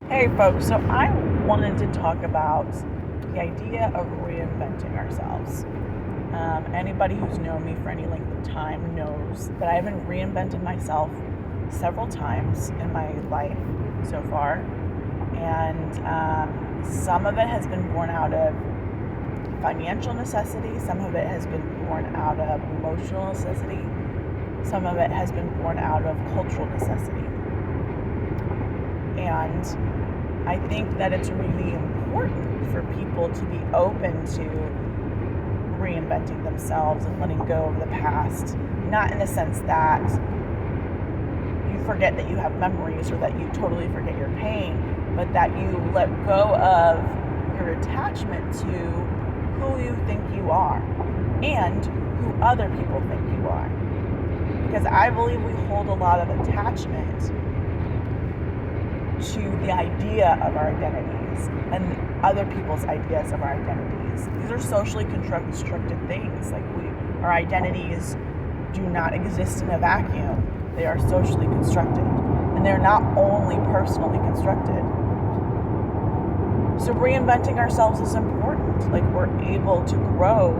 Hey folks, so I wanted to talk about the idea of reinventing ourselves. Anybody who's known me for any length of time knows that I haven't reinvented myself several times in my life so far, and some of it has been born out of financial necessity, some of it has been born out of emotional necessity, some of it has been born out of cultural necessity. And I think that it's really important for people to be open to reinventing themselves and letting go of the past, not in the sense that you forget that you have memories or that you totally forget your pain, but that you let go of your attachment to who you think you are and who other people think you are. Because I believe we hold a lot of attachment to the idea of our identities and other people's ideas of our identities. These are socially constructed things. Our identities do not exist in a vacuum. They are socially constructed, and they're not only personally constructed. So reinventing ourselves is important. We're able to grow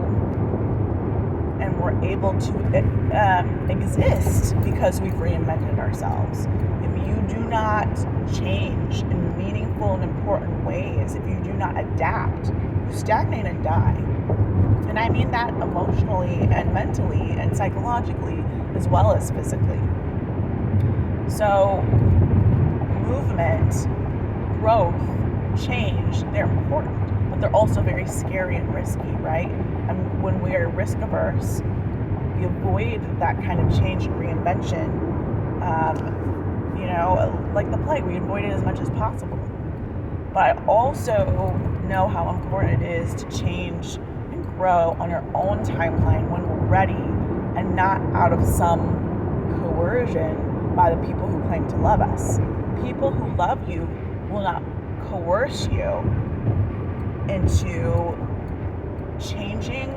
and we're able to exist because we've reinvented ourselves. If you do not change in meaningful and important ways, if you do not adapt, you stagnate and die. And I mean that emotionally and mentally and psychologically as well as physically. So movement, growth, change, they're important, but they're also very scary and risky, right? And when we are risk averse, we avoid that kind of change and reinvention. Like the plague, we avoid it as much as possible. But I also know how important it is to change and grow on our own timeline when we're ready and not out of some coercion by the people who claim to love us. People who love you will not coerce you into changing,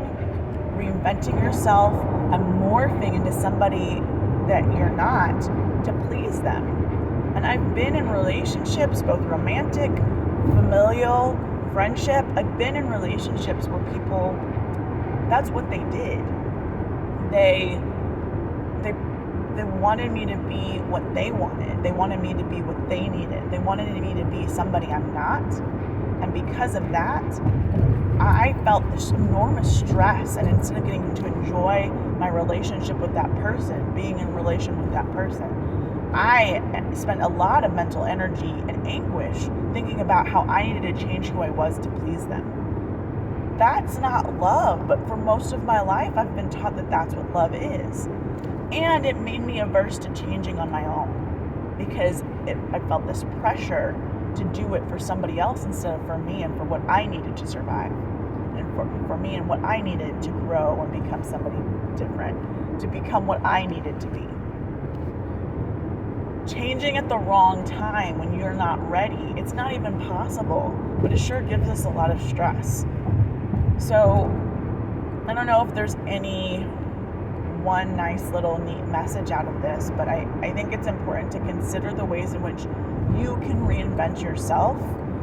reinventing yourself, and morphing into somebody that you're not to please them. And I've been in relationships, both romantic, familial, friendship. I've been in relationships where people, that's what they did. They wanted me to be what they wanted. They wanted me to be what they needed. They wanted me to be somebody I'm not. And because of that, I felt this enormous stress. And instead of getting to enjoy my relationship with that person, being in relation with that person, I spent a lot of mental energy and anguish thinking about how I needed to change who I was to please them. That's not love, but for most of my life, I've been taught that that's what love is. And it made me averse to changing on my own because I felt this pressure to do it for somebody else instead of for me and for what I needed to survive. And for me and what I needed to grow and become somebody different, to become what I needed to be. Changing at the wrong time when you're not ready, it's not even possible, but it sure gives us a lot of stress. So I don't know if there's any one nice little neat message out of this, but I think it's important to consider the ways in which you can reinvent yourself.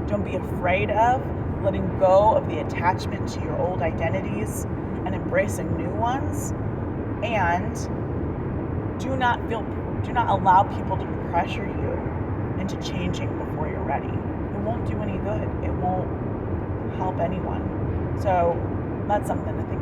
Don't be afraid of letting go of the attachment to your old identities and embracing new ones. And do not allow people to pressure you into changing before you're ready. It won't do any good. It won't help anyone. So that's something to think